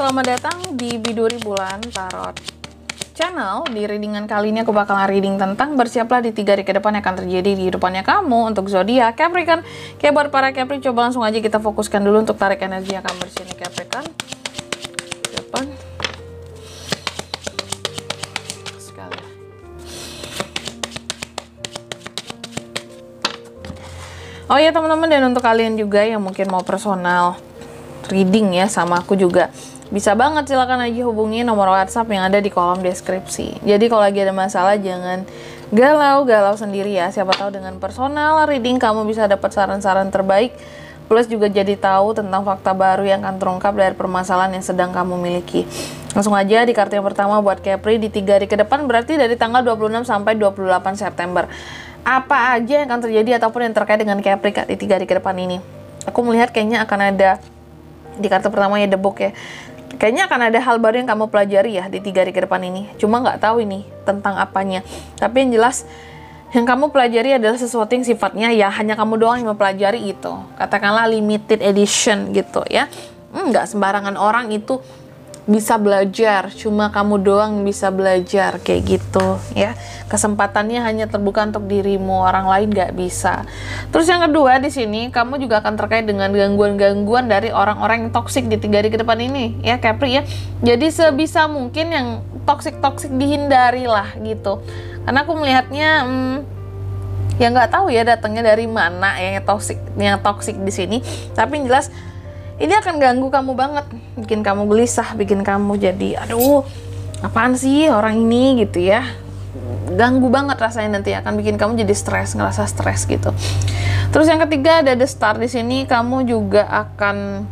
selamat datang di Biduri Bulan Tarot Channel. Di readingan kali ini aku bakalan reading tentang bersiaplah di 3 hari ke depan yang akan terjadi di depannya kamu untuk zodiak Capricorn. Oke, buat para Capri, coba langsung aja kita fokuskan dulu untuk tarik energi yang akan bersini Capricorn. Depan. Sekali. Oh ya teman-teman, dan untuk kalian juga yang mungkin mau personal reading ya sama aku juga, bisa banget, silakan aja hubungi nomor WhatsApp yang ada di kolom deskripsi. Jadi kalau lagi ada masalah jangan galau-galau sendiri ya. Siapa tahu dengan personal reading kamu bisa dapat saran-saran terbaik, plus juga jadi tahu tentang fakta baru yang akan terungkap dari permasalahan yang sedang kamu miliki. Langsung aja di kartu yang pertama buat Capri di 3 hari ke depan, berarti dari tanggal 26 sampai 28 September. Apa aja yang akan terjadi ataupun yang terkait dengan Capri di 3 hari ke depan ini? Aku melihat kayaknya akan ada di kartu pertama ya, The Book ya. Kayaknya akan ada hal baru yang kamu pelajari ya di 3 hari ke depan ini. Cuma nggak tahu ini tentang apanya. Tapi yang jelas yang kamu pelajari adalah sesuatu yang sifatnya ya hanya kamu doang yang mempelajari itu. Katakanlah limited edition gitu ya. Nggak sembarangan orang itu bisa belajar, cuma kamu doang yang bisa belajar kayak gitu ya. Kesempatannya hanya terbuka untuk dirimu, orang lain nggak bisa. Terus yang kedua di sini kamu juga akan terkait dengan gangguan-gangguan dari orang-orang yang toksik di 3 hari ke depan ini ya Capri ya. Jadi sebisa mungkin yang toksik dihindari lah gitu. Karena aku melihatnya ya nggak tahu ya datangnya dari mana yang toksik di sini. Tapi yang jelas ini akan ganggu kamu banget, bikin kamu gelisah, bikin kamu jadi, aduh, apaan sih orang ini gitu ya. Ganggu banget rasanya, nanti akan bikin kamu jadi stres, ngerasa stres gitu. Terus yang ketiga ada The Star di sini, kamu juga akan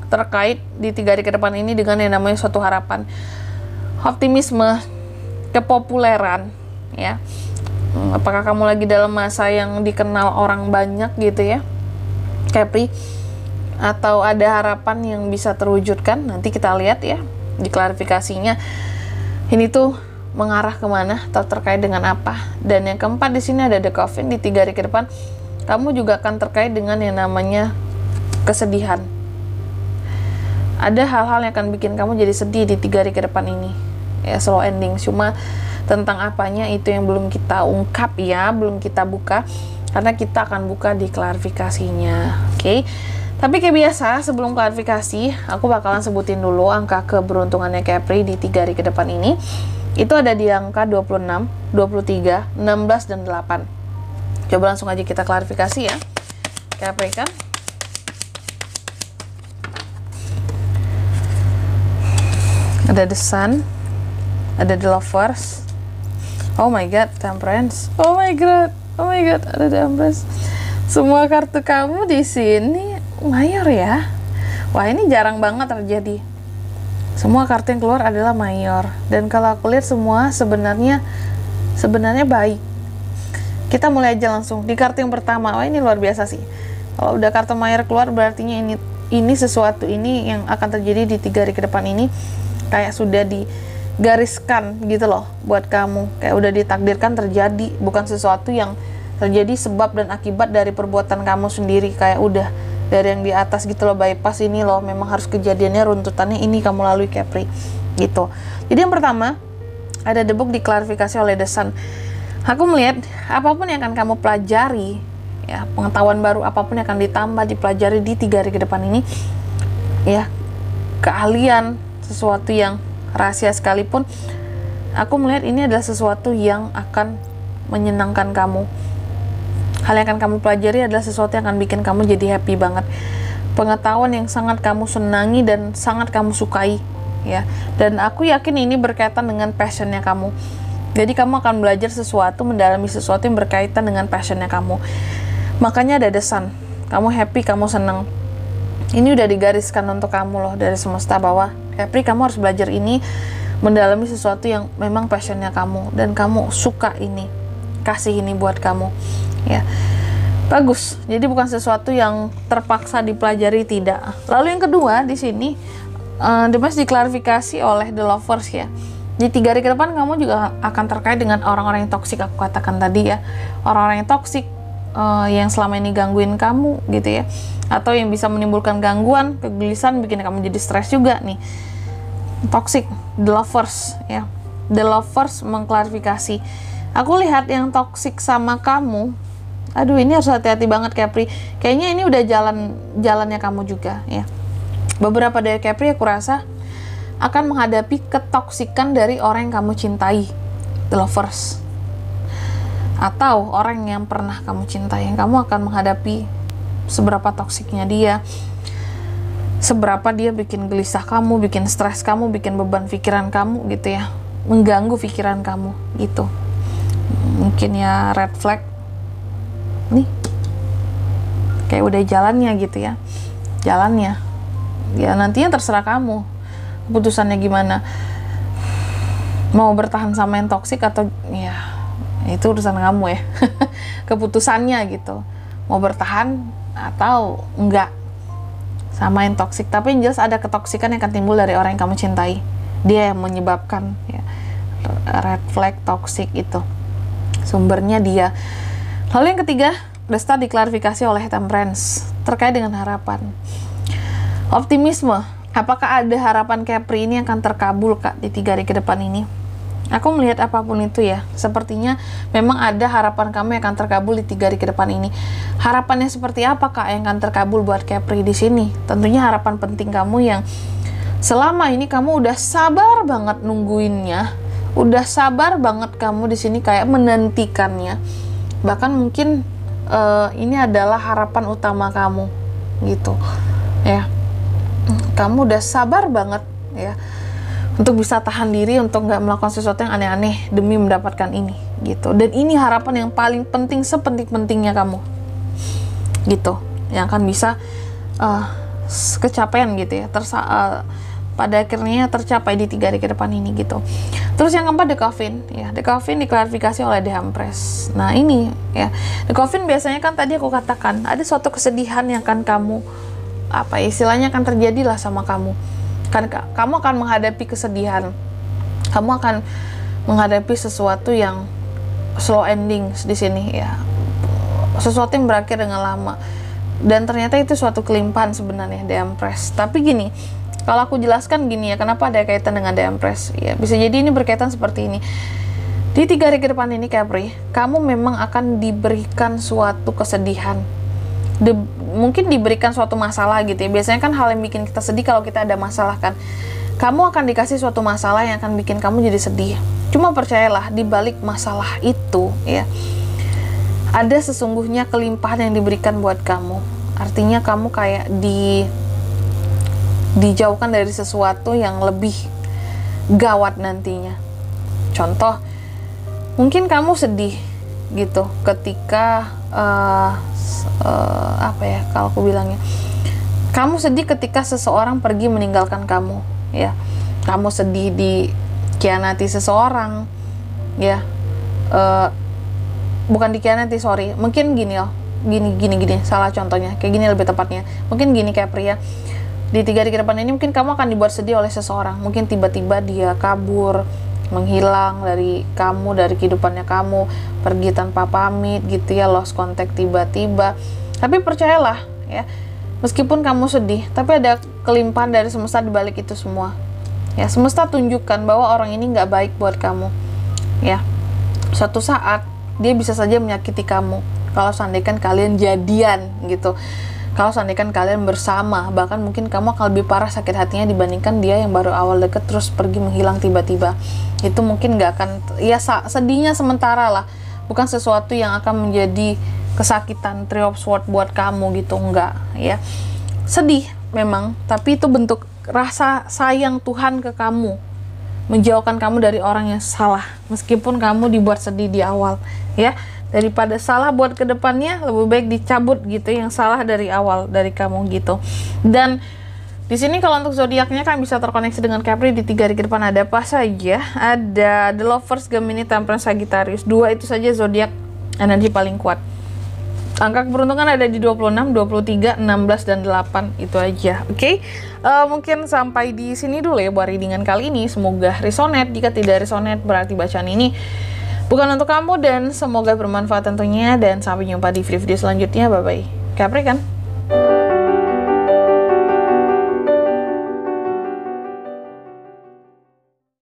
terkait di 3 hari ke depan ini dengan yang namanya suatu harapan, optimisme, kepopuleran, ya. Apakah kamu lagi dalam masa yang dikenal orang banyak gitu ya, Capri? Atau ada harapan yang bisa terwujudkan? Nanti kita lihat ya di klarifikasinya ini tuh mengarah kemana atau terkait dengan apa. Dan yang keempat di sini ada The Coffin di 3 hari ke depan, kamu juga akan terkait dengan yang namanya kesedihan. Ada hal-hal yang akan bikin kamu jadi sedih di 3 hari ke depan ini ya, slow ending. Cuma tentang apanya itu yang belum kita ungkap ya, belum kita buka, karena kita akan buka di klarifikasinya. Oke. Tapi kayak biasa, sebelum klarifikasi, aku bakalan sebutin dulu angka keberuntungannya Capri di 3 hari ke depan ini. Itu ada di angka 26, 23, 16, dan 8. Coba langsung aja kita klarifikasi ya, Capri kan. Ada The Sun, ada The Lovers. Oh my god, Temperance. Oh my god, ada Temperance. Semua kartu kamu di sini mayor ya. Wah, ini jarang banget terjadi. Semua kartu yang keluar adalah mayor. Dan kalau aku lihat semua sebenarnya baik. Kita mulai aja langsung di kartu yang pertama. Wah, ini luar biasa sih. Kalau udah kartu mayor keluar, berarti ini sesuatu ini yang akan terjadi di 3 hari ke depan ini kayak sudah digariskan gitu loh buat kamu. Kayak udah ditakdirkan terjadi, bukan sesuatu yang terjadi sebab dan akibat dari perbuatan kamu sendiri. Kayak udah dari yang di atas gitu loh, bypass ini loh, memang harus kejadiannya, runtutannya ini kamu lalui Capri gitu. Jadi yang pertama ada The Book diklarifikasi oleh The Sun. Aku melihat apapun yang akan kamu pelajari ya, pengetahuan baru apapun yang akan ditambah dipelajari di 3 hari ke depan ini ya, keahlian, sesuatu yang rahasia sekalipun, aku melihat ini adalah sesuatu yang akan menyenangkan kamu. Hal yang akan kamu pelajari adalah sesuatu yang akan bikin kamu jadi happy banget. Pengetahuan yang sangat kamu senangi dan sangat kamu sukai ya. Dan aku yakin ini berkaitan dengan passionnya kamu. Jadi kamu akan belajar sesuatu, mendalami sesuatu yang berkaitan dengan passionnya kamu. Makanya ada The Sun. Kamu happy, kamu senang. Ini udah digariskan untuk kamu loh dari semesta bahwa Capri, kamu harus belajar ini, mendalami sesuatu yang memang passionnya kamu dan kamu suka ini, kasih ini buat kamu ya. Bagus. Jadi bukan sesuatu yang terpaksa dipelajari, tidak. Lalu yang kedua di sini Demas diklarifikasi oleh The Lovers ya. Di 3 hari ke depan kamu juga akan terkait dengan orang-orang yang toksik, aku katakan tadi ya. Orang-orang yang toksik yang selama ini gangguin kamu gitu ya, atau yang bisa menimbulkan gangguan, kegelisahan, bikin kamu jadi stres juga nih. Toxic, the lovers ya. The lovers mengklarifikasi. Aku lihat yang toxic sama kamu. Aduh, ini harus hati-hati banget Capri. Kayaknya ini udah jalannya kamu juga ya. Beberapa dari Capri aku rasa akan menghadapi ketoksikan dari orang yang kamu cintai, the lovers. Atau orang yang pernah kamu cintai, yang kamu akan menghadapi seberapa toksiknya dia, seberapa dia bikin gelisah kamu, bikin stres kamu, bikin beban pikiran kamu gitu ya, mengganggu pikiran kamu gitu. Mungkin ya red flag nih, kayak udah jalannya gitu ya, jalannya ya, nantinya terserah kamu keputusannya gimana, mau bertahan sama yang toksik atau ya itu urusan kamu ya. Keputusannya gitu, mau bertahan atau enggak sama yang toksik. Tapi yang jelas ada ketoksikan yang akan timbul dari orang yang kamu cintai, dia yang menyebabkan ya, red flag toksik itu sumbernya dia. Lalu yang ketiga, the star diklarifikasi oleh Temperance terkait dengan harapan, optimisme. Apakah ada harapan Capri ini akan terkabul Kak di 3 hari ke depan ini? Aku melihat apapun itu ya, sepertinya memang ada harapan kamu yang akan terkabul di 3 hari ke depan ini. Harapannya seperti apa Kak yang akan terkabul buat Capri di sini? Tentunya harapan penting kamu yang selama ini kamu udah sabar banget nungguinnya, udah sabar banget kamu di sini kayak menantikannya. Bahkan mungkin ini adalah harapan utama kamu gitu ya. Kamu udah sabar banget ya untuk bisa tahan diri, untuk nggak melakukan sesuatu yang aneh-aneh demi mendapatkan ini gitu. Dan ini harapan yang paling penting, sepenting-pentingnya kamu gitu, yang akan bisa kecapean gitu ya, pada akhirnya tercapai di 3 hari ke depan ini gitu. Terus yang keempat, The Coffin ya. The Coffin diklarifikasi oleh The Empress. Nah ini ya, The Coffin biasanya kan tadi aku katakan ada suatu kesedihan yang akan kamu istilahnya akan terjadi lah sama kamu. Kan kamu akan menghadapi kesedihan, kamu akan menghadapi sesuatu yang slow ending di sini ya, sesuatu yang berakhir dengan lama, dan ternyata itu suatu kelimpahan sebenarnya, The Empress. Tapi gini, kalau aku jelaskan gini ya, kenapa ada kaitan dengan The Empress ya, bisa jadi ini berkaitan seperti ini. Di 3 hari ke depan ini Capri, kamu memang akan diberikan suatu kesedihan, mungkin diberikan suatu masalah gitu ya. Biasanya kan hal yang bikin kita sedih kalau kita ada masalah kan. Kamu akan dikasih suatu masalah yang akan bikin kamu jadi sedih. Cuma percayalah, di balik masalah itu ya, ada sesungguhnya kelimpahan yang diberikan buat kamu. Artinya kamu kayak dijauhkan dari sesuatu yang lebih gawat nantinya. Contoh, mungkin kamu sedih gitu ketika kalau aku bilangnya, kamu sedih ketika seseorang pergi meninggalkan kamu ya. Kamu sedih dikhianati seseorang ya, bukan dikhianati, sorry, mungkin gini salah contohnya, kayak gini lebih tepatnya. Mungkin gini Capri ya, di 3 hari ke depan ini mungkin kamu akan dibuat sedih oleh seseorang. Mungkin tiba-tiba dia kabur, menghilang dari kamu, dari kehidupannya kamu, pergi tanpa pamit gitu ya, lost contact tiba-tiba. Tapi percayalah ya, meskipun kamu sedih, tapi ada kelimpahan dari semesta di balik itu semua ya. Semesta tunjukkan bahwa orang ini nggak baik buat kamu ya. Suatu saat dia bisa saja menyakiti kamu kalau seandainya kalian jadian gitu, kalau seandainya kalian bersama. Bahkan mungkin kamu akan lebih parah sakit hatinya dibandingkan dia yang baru awal deket terus pergi menghilang tiba-tiba. Itu mungkin nggak akan, ya sedihnya sementara lah, bukan sesuatu yang akan menjadi kesakitan Three of Swords buat kamu gitu, enggak ya. Sedih memang, tapi itu bentuk rasa sayang Tuhan ke kamu, menjauhkan kamu dari orang yang salah, meskipun kamu dibuat sedih di awal ya. Daripada salah buat kedepannya, lebih baik dicabut gitu yang salah dari awal dari kamu gitu. Dan di sini kalau untuk zodiaknya kan bisa terkoneksi dengan Capri di 3 hari ke depan. Ada apa saja? Ada The Lovers, Gemini, Temperance, Sagittarius. 2 itu saja zodiak energi paling kuat. Angka keberuntungan ada di 26, 23, 16, dan 8. Itu aja, oke? Mungkin sampai di sini dulu ya buat readingan kali ini. Semoga resonate. Jika tidak resonate, berarti bacaan ini bukan untuk kamu, dan semoga bermanfaat tentunya. Dan sampai jumpa di video-video selanjutnya. Bye-bye. Capri kan?